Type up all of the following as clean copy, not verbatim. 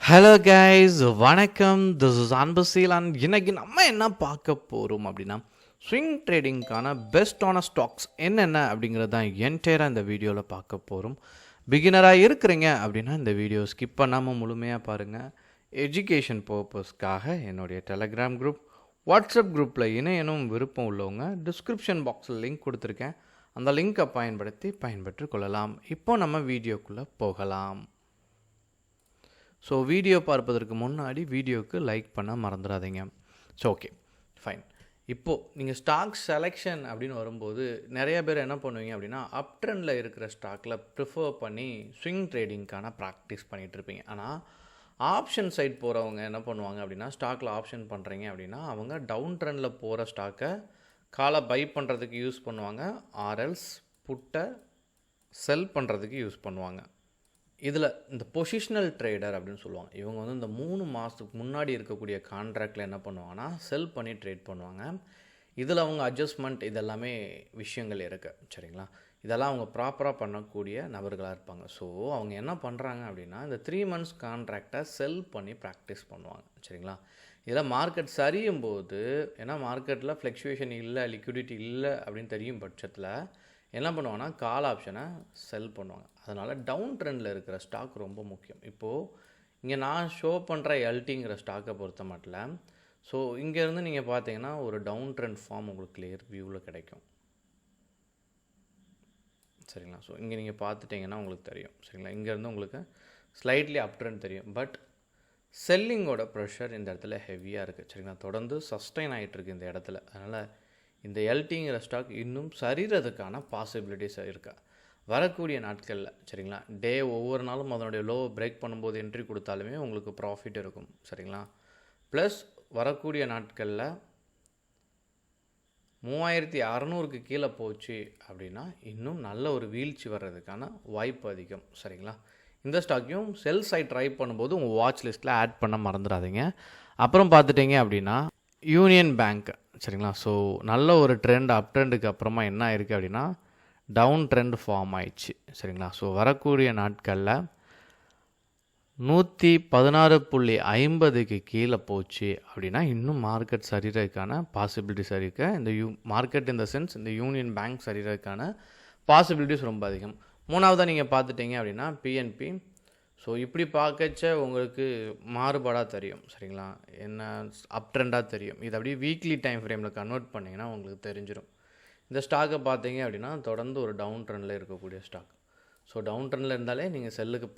Hello guys, வணக்கம். This is அன்பசீல் and இன்னைக்கு நம்ம என்ன பார்க்க போகிறோம் அப்படின்னா ஸ்விங் ட்ரேடிங்க்கான பெஸ்ட்டான ஸ்டாக்ஸ் என்னென்ன அப்படிங்கிறது தான் என்டையராக இந்த வீடியோவில் பார்க்க போகிறோம். பிகினராக இருக்கிறீங்க அப்படின்னா இந்த வீடியோ ஸ்கிப் பண்ணாமல் முழுமையாக பாருங்கள். எஜுகேஷன் பர்பஸ்க்காக என்னுடைய டெலகிராம் குரூப், வாட்ஸ்அப் குரூப்பில் இணையனும் விருப்பம் உள்ளவங்க டிஸ்கிரிப்ஷன் பாக்ஸில் லிங்க் கொடுத்துருக்கேன். அந்த லிங்க்கை பயன்பெற்று கொள்ளலாம். இப்போ நம்ம வீடியோக்குள்ளே போகலாம். ஸோ வீடியோ பார்ப்பதற்கு முன்னாடி வீடியோவுக்கு லைக் பண்ண மறந்துடாதீங்க. So okay, fine. இப்போது நீங்கள் ஸ்டாக் செலெக்ஷன் அப்படின்னு வரும்போது நிறைய பேர் என்ன பண்ணுவீங்க அப்படின்னா அப் ட்ரெண்டில் இருக்கிற ஸ்டாக்கில் ப்ரிஃபர் பண்ணி ஸ்விங் ட்ரேடிங்க்கான ப்ராக்டிஸ் பண்ணிகிட்ருப்பீங்க. ஆனால் ஆப்ஷன் சைட் போகிறவங்க என்ன பண்ணுவாங்க அப்படின்னா ஸ்டாக்கில் ஆப்ஷன் பண்ணுறீங்க அப்படின்னா அவங்க டவுன் ட்ரெண்டில் போகிற ஸ்டாக்கை காலை பை பண்ணுறதுக்கு யூஸ் பண்ணுவாங்க, ஆர்எல்ஸ் புட்டை செல் பண்ணுறதுக்கு யூஸ் பண்ணுவாங்க. இதில் இந்த பொசிஷனல் ட்ரேடர் அப்படின்னு சொல்லுவாங்க. இவங்க வந்து இந்த 3 மாதத்துக்கு முன்னாடி இருக்கக்கூடிய கான்ட்ராக்டில் என்ன பண்ணுவாங்கன்னா செல் பண்ணி ட்ரேட் பண்ணுவாங்க. இதில் அவங்க அட்ஜஸ்ட்மெண்ட் இதெல்லாமே விஷயங்கள் இருக்குது, சரிங்களா? இதெல்லாம் அவங்க ப்ராப்பராக பண்ணக்கூடிய நபர்களாக இருப்பாங்க. ஸோ அவங்க என்ன பண்ணுறாங்க அப்படின்னா இந்த 3 மந்த்ஸ் கான்ட்ராக்டை செல் பண்ணி ப்ராக்டிஸ் பண்ணுவாங்க, சரிங்களா? இதில் மார்க்கெட் சரியும் போது, ஏன்னா மார்க்கெட்டில் ஃப்ளக்சுவேஷன் இல்லை, லிக்விடிட்டி இல்லை அப்படின்னு தெரியும் பட்சத்தில் என்ன பண்ணுவாங்கன்னா கால் ஆப்ஷனை செல் பண்ணுவாங்க. அதனால் டவுன் ட்ரெண்டில் இருக்கிற ஸ்டாக் ரொம்ப முக்கியம். இப்போது இங்கே நான் ஷோ பண்ணுற எல்டிங்கிற ஸ்டாக்கை பொறுத்த மட்டும், ஸோ இங்கேருந்து நீங்கள் பார்த்தீங்கன்னா ஒரு டவுன் ட்ரெண்ட் ஃபார்ம் உங்களுக்கு கிளியர் வியூவில் கிடைக்கும், சரிங்களா? ஸோ இங்கே நீங்கள் பார்த்துட்டிங்கன்னா உங்களுக்கு தெரியும், சரிங்களா? இங்கேருந்து உங்களுக்கு ஸ்லைட்லி அப் ட்ரெண்ட் தெரியும். பட் செல்லிங்கோட ப்ரெஷர் இந்த இடத்துல ஹெவியாக இருக்குது, சரிங்களா? தொடர்ந்து சஸ்டெயின் ஆகிட்டுருக்கு இந்த இடத்துல. அதனால் இந்த எல்டிங்கிற ஸ்டாக் இன்னும் சரிகிறதுக்கான பாசிபிலிட்டிஸ் இருக்கா வரக்கூடிய நாட்களில், சரிங்களா? ஒவ்வொரு நாளும் அதனுடைய லோ பிரேக் பண்ணும்போது என்ட்ரி கொடுத்தாலுமே உங்களுக்கு ப்ராஃபிட் இருக்கும், சரிங்களா? ப்ளஸ் வரக்கூடிய நாட்களில் 3600க்கு கீழே போச்சு அப்படின்னா இன்னும் நல்ல ஒரு வீழ்ச்சி வர்றதுக்கான வாய்ப்பு அதிகம், சரிங்களா? இந்த ஸ்டாக்கையும் செல் சைட் ட்ரை பண்ணும்போது உங்கள் வாட்ச் லிஸ்ட்டில் ஆட் பண்ண மறந்துடாதீங்க. அப்புறம் பார்த்துட்டிங்க அப்படின்னா யூனியன் பேங்க், சரிங்களா? ஸோ நல்ல ஒரு ட்ரெண்ட் அப் ட்ரெண்டுக்கு அப்புறமா என்ன ஆயிருக்கு அப்படின்னா டவுன் ட்ரெண்ட் ஃபார்ம் ஆயிடுச்சு, சரிங்களா? ஸோ வரக்கூடிய நாட்களில் 116.50க்கு கீழே போச்சு அப்படின்னா இன்னும் மார்க்கெட் சரிகிறதுக்கான பாசிபிலிட்டிஸ் இருக்குது. இந்த மார்க்கெட் இந்த சென்ஸ் இந்த யூனியன் பேங்க் சரிகிறதுக்கான பாசிபிலிட்டிஸ் ரொம்ப அதிகம். மூணாவதாக நீங்கள் பார்த்துட்டிங்க அப்படின்னா பிஎன்பி. ஸோ இப்படி பார்க்கச்ச உங்களுக்கு மாறுபாடாக தெரியும், சரிங்களா? என்ன அப் ட்ரெண்டாக தெரியும். இது அப்படியே வீக்லி டைம் ஃப்ரேமில் கன்வெர்ட் பண்ணிங்கன்னா உங்களுக்கு தெரிஞ்சிடும். இந்த ஸ்டாக்கை பார்த்தீங்க அப்படின்னா தொடர்ந்து ஒரு டவுன் ட்ரெண்டில் இருக்கக்கூடிய ஸ்டாக். ஸோ டவுன் ட்ரெண்டில் இருந்தாலே நீங்கள் செல்லுக்கு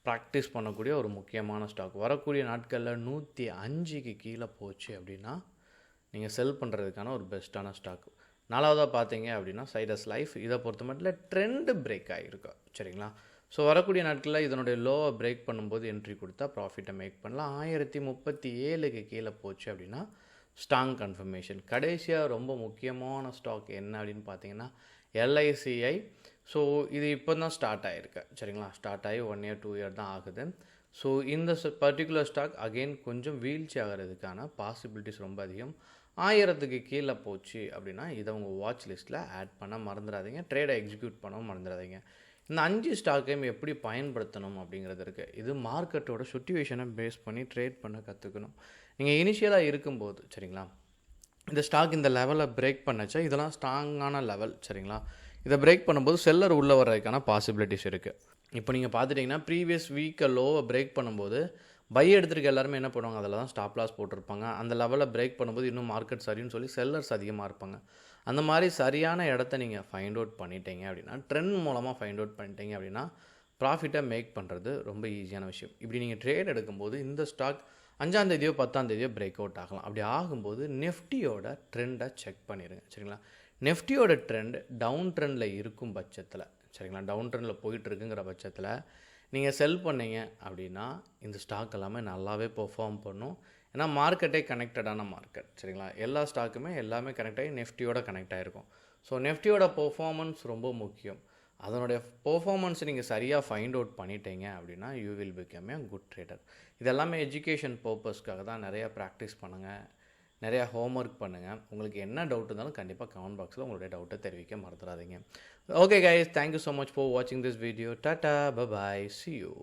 ப்ராக்டிஸ் பண்ணக்கூடிய ஒரு முக்கியமான ஸ்டாக். வரக்கூடிய நாட்களில் 105க்கு கீழே போச்சு அப்படின்னா நீங்கள் செல் பண்ணுறதுக்கான ஒரு பெஸ்ட்டான ஸ்டாக். நாலாவதாக பார்த்தீங்க அப்படின்னா சைடஸ் லைஃப். இதை பொறுத்த மட்டும் ட்ரெண்டு பிரேக் ஆகிருக்கு, சரிங்களா? ஸோ வரக்கூடிய நாட்களில் இதனுடைய லோவை பிரேக் பண்ணும்போது என்ட்ரி கொடுத்தா ப்ராஃபிட்டை மேக் பண்ணலாம். 1037க்கு கீழே போச்சு அப்படின்னா ஸ்ட்ராங் கன்ஃபர்மேஷன். கடைசியாக ரொம்ப முக்கியமான ஸ்டாக் என்ன அப்படின்னு பார்த்தீங்கன்னா எல்ஐசிஐ. ஸோ இது இப்போ தான் ஸ்டார்ட் ஆகிருக்கு, சரிங்களா? ஸ்டார்ட் ஆகி 1 year 2 year தான் ஆகுது. ஸோ இந்த பர்டிகுலர் ஸ்டாக் அகெயின் கொஞ்சம் வீழ்ச்சி ஆகிறதுக்கான பாசிபிலிட்டிஸ் ரொம்ப அதிகம். 1000க்கு கீழே போச்சு அப்படின்னா இதை உங்கள் வாட்ச் லிஸ்ட்டில் ஆட் பண்ண மறந்துடாதீங்க. ட்ரேடை எக்ஸிக்யூட் பண்ணவும் மறந்துடாதீங்க. இந்த 5 ஸ்டாக்கையும் எப்படி பயன்படுத்தணும் அப்படிங்கிறது இருக்குது. இது மார்க்கெட்டோட சுச்சுவேஷனை பேஸ் பண்ணி ட்ரேட் பண்ண கற்றுக்கணும். நீங்கள் இனிஷியலாக இருக்கும்போது, சரிங்களா, இந்த ஸ்டாக் இந்த லெவலை பிரேக் பண்ணச்சா இதெல்லாம் ஸ்ட்ராங்கான லெவல், சரிங்களா? இதை பிரேக் பண்ணும்போது செல்லர் உள்ளே வர்றதுக்கான பாசிபிலிட்டிஸ் இருக்குது. இப்போ நீங்கள் பார்த்துட்டிங்கன்னா ப்ரீவியஸ் வீக்கை லோவை பிரேக் பண்ணும்போது பை எடுத்துருக்க எல்லாருமே என்ன பண்ணுவாங்க, அதில் தான் ஸ்டாப் லாஸ் போட்டிருப்பாங்க. அந்த லெவலை பிரேக் பண்ணும்போது இன்னும் மார்க்கெட் சரின்னு சொல்லி செல்லர்ஸ் அதிகமாக இருப்பாங்க. அந்த மாதிரி சரியான இடத்த நீங்கள் ஃபைண்ட் அவுட் பண்ணிட்டீங்க அப்படின்னா, ட்ரெண்ட் மூலமாக ஃபைண்ட் அவுட் பண்ணிட்டீங்க அப்படின்னா ப்ராஃபிட்டை மேக் பண்ணுறது ரொம்ப ஈஸியான விஷயம். இப்படி நீங்கள் ட்ரேட் எடுக்கும்போது இந்த ஸ்டாக் 5ஆம் தேதியோ 10ஆம் தேதியோ பிரேக் அவுட் ஆகலாம். அப்படி ஆகும்போது நெஃப்டியோட ட்ரெண்டை செக் பண்ணிடுங்க, சரிங்களா? நெஃப்டியோட ட்ரெண்ட் டவுன் ட்ரெண்டில் இருக்கும் பட்சத்தில், சரிங்களா, டவுன் ட்ரெண்டில் போயிட்டுருக்குங்கிற பட்சத்தில் நீங்கள் செல் பண்ணீங்க அப்படின்னா இந்த ஸ்டாக் எல்லாமே நல்லாவே பெர்ஃபார்ம் பண்ணும். ஏன்னா மார்க்கெட்டே கனெக்டடான மார்க்கெட், சரிங்களா? எல்லா ஸ்டாக்குமே எல்லாமே கனெக்ட் ஆகி நெஃப்டியோட கனெக்ட் ஆகிருக்கும். ஸோ நெஃப்டியோட பெர்ஃபார்மன்ஸ் ரொம்ப முக்கியம். அதனுடைய பெர்ஃபார்மன்ஸ் நீங்கள் சரியாக ஃபைண்ட் அவுட் பண்ணிட்டீங்க அப்படின்னா you will become a good trader. இதெல்லாமே எஜுகேஷன் பர்பஸ்க்காக தான். நிறையா ப்ராக்டிஸ் பண்ணுங்கள், நிறையா ஹோம்ஒர்க் பண்ணுங்கள். உங்களுக்கு என்ன டவுட் இருந்தாலும் கண்டிப்பாக கமெண்ட் பாக்ஸில் உங்களுடைய டவுட்டை தெரிவிக்க மறந்துடாதீங்க. Okay guys, thank you so much for வாட்சிங் this video. Tata, bye bye, see you.